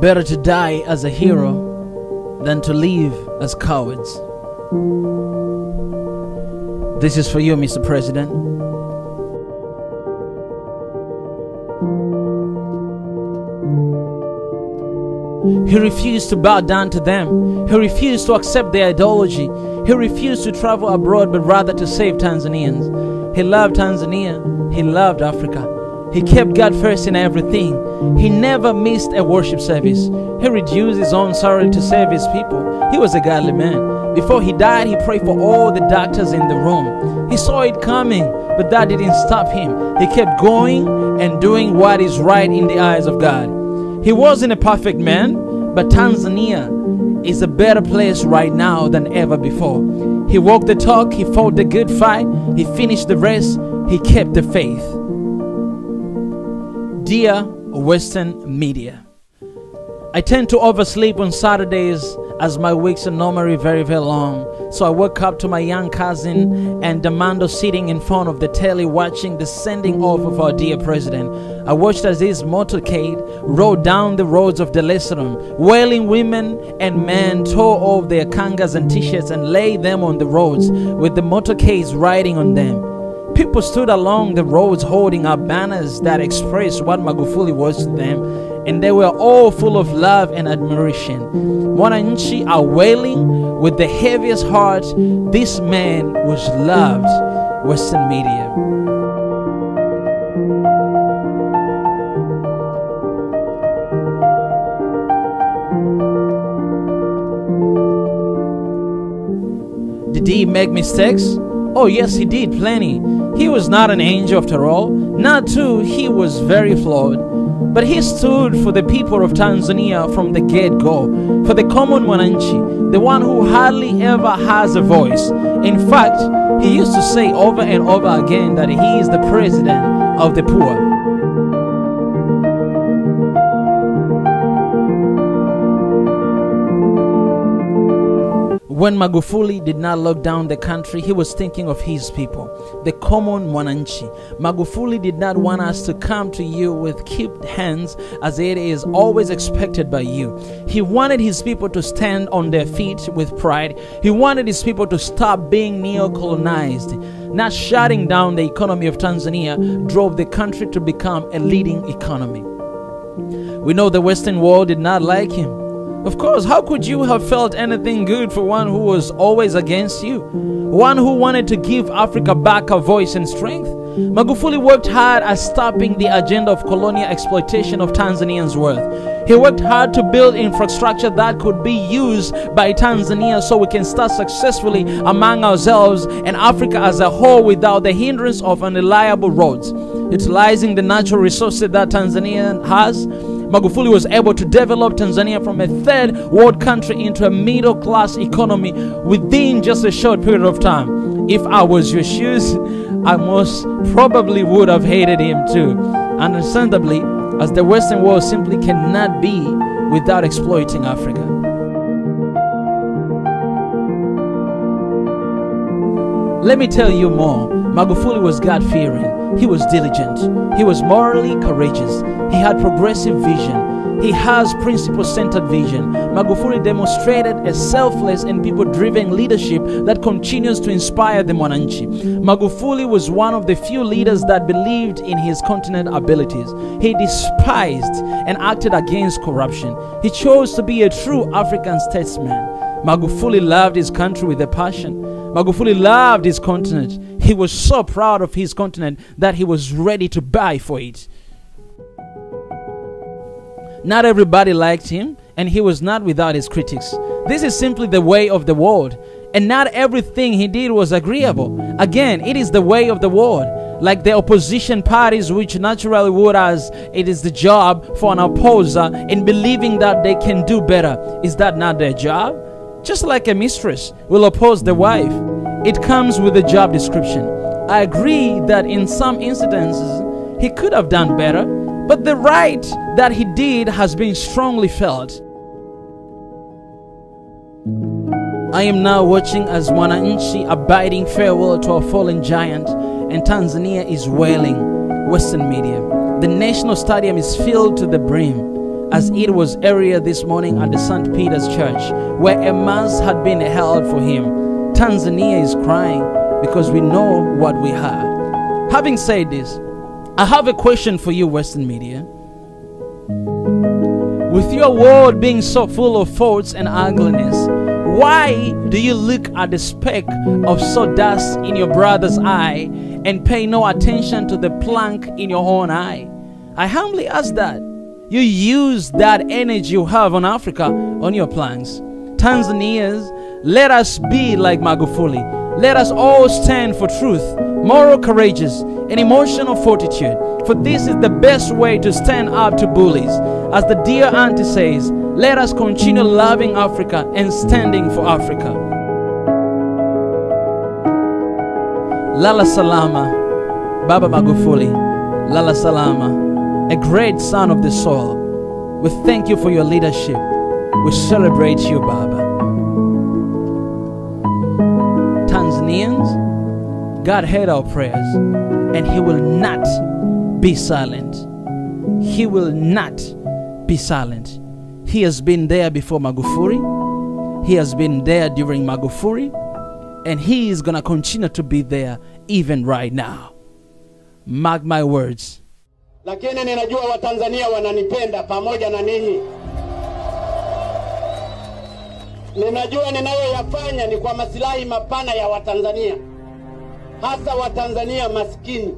Better to die as a hero than to live as cowards. This is for you, Mr. President. He refused to bow down to them. He refused to accept their ideology. He refused to travel abroad, but rather to save Tanzanians. He loved Tanzania. He loved Africa. He kept God first in everything. He never missed a worship service. He reduced his own salary to save his people. He was a godly man. Before he died, he prayed for all the doctors in the room. He saw it coming, but that didn't stop him. He kept going and doing what is right in the eyes of God. He wasn't a perfect man, but Tanzania is a better place right now than ever before. He walked the talk, he fought the good fight, he finished the race, he kept the faith. Dear Western media, I tend to oversleep on Saturdays as my weeks are normally very, very long. So I woke up to my young cousin and Damando sitting in front of the telly watching the sending off of our dear president. I watched as his motorcade rode down the roads of Dar es Salaam, wailing women and men tore off their kangas and t-shirts and laid them on the roads with the motorcades riding on them. People stood along the roads holding up banners that expressed what Magufuli was to them, and they were all full of love and admiration. Wananchi are wailing with the heaviest heart. This man was loved. Western media. Did he make mistakes? Oh yes, he did, plenty. He was not an angel after all. Not too, he was very flawed. But he stood for the people of Tanzania from the get-go, for the common Mwananchi, the one who hardly ever has a voice. In fact, he used to say over and over again that he is the president of the poor. When Magufuli did not lock down the country, he was thinking of his people, the common Mwananchi. Magufuli did not want us to come to you with cupped hands as it is always expected by you. He wanted his people to stand on their feet with pride. He wanted his people to stop being neo-colonized. Not shutting down the economy of Tanzania drove the country to become a leading economy. We know the Western world did not like him. Of course, how could you have felt anything good for one who was always against you? One who wanted to give Africa back her voice and strength? Magufuli worked hard at stopping the agenda of colonial exploitation of Tanzanians' worth. He worked hard to build infrastructure that could be used by Tanzania so we can start successfully among ourselves and Africa as a whole without the hindrance of unreliable roads. Utilizing the natural resources that Tanzania has, Magufuli was able to develop Tanzania from a third world country into a middle-class economy within just a short period of time. If I was your shoes, I most probably would have hated him too. Understandably, as the Western world simply cannot be without exploiting Africa. Let me tell you more. Magufuli was God-fearing. He was diligent. He was morally courageous. He had progressive vision. He has principle-centered vision. Magufuli demonstrated a selfless and people-driven leadership that continues to inspire the Mwananchi. Magufuli was one of the few leaders that believed in his continent abilities. He despised and acted against corruption. He chose to be a true African statesman. Magufuli loved his country with a passion. Magufuli loved his continent. He was so proud of his continent that he was ready to die for it. Not everybody liked him, and he was not without his critics. This is simply the way of the world, and not everything he did was agreeable. Again, it is the way of the world. Like the opposition parties, which naturally would, as it is the job for an opposer in believing that they can do better. Is that not their job? Just like a mistress will oppose the wife, it comes with a job description. I agree that in some instances he could have done better, but the right that he did has been strongly felt. I am now watching as Mwananchi are bidding farewell to a fallen giant and Tanzania is wailing. Western Media. The National Stadium is filled to the brim, as it was earlier this morning at the St. Peter's Church, where a mass had been held for him. Tanzania is crying because we know what we heard. Having said this, I have a question for you, Western Media. With your world being so full of faults and ugliness, why do you look at the speck of sawdust in your brother's eye and pay no attention to the plank in your own eye? I humbly ask that. You use that energy you have on Africa on your planks. Tanzanians, let us be like Magufuli. Let us all stand for truth, moral courageous, and emotional fortitude. For this is the best way to stand up to bullies. As the dear auntie says, let us continue loving Africa and standing for Africa. Lala Salama, Baba Magufuli. Lala Salama, a great son of the soul. We thank you for your leadership. We celebrate you, Baba. Tanzanians, God heard our prayers, and He will not be silent. He will not be silent. He has been there before Magufuli. He has been there during Magufuli, and He is going to continue to be there even right now. Mark my words. Lakini ninajua Watanzania wananipenda pamoja na ninyi. Ninajua ninayoyafanya ni kwa maslahi mapana ya Watanzania, hasa Watanzania maskini.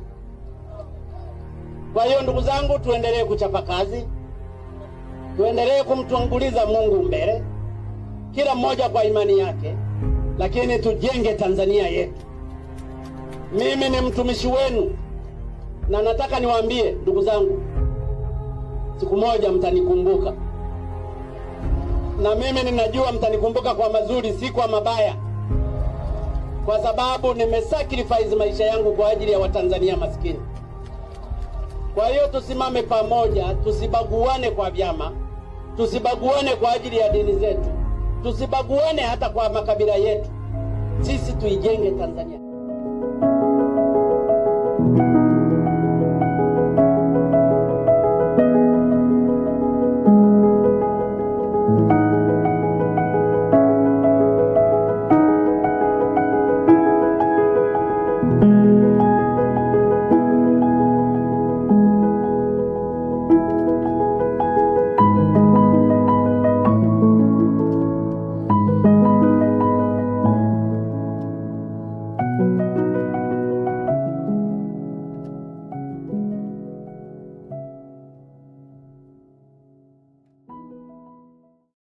Kwa hiyo ndugu zangu, tuendelee kuchapa kazi. Tuendelee kumtanguliza Mungu mbele, kila mmoja kwa imani yake, lakini tujenge Tanzania yetu. Mimi ni mtumishi wenu, na nataka niwaambie ndugu zangu, siku moja mtanikumbuka. Na mimi ninajua mtanikumbuka kwa mazuri, si kwa mabaya, kwa sababu nimesacrifice maisha yangu kwa ajili ya Watanzania maskini. Kwa hiyo tusimame pamoja, tusibaguane kwa vyama, tusibaguane kwa ajili ya dini zetu, tusibaguane hata kwa makabila yetu. Sisi tuijenge Tanzania.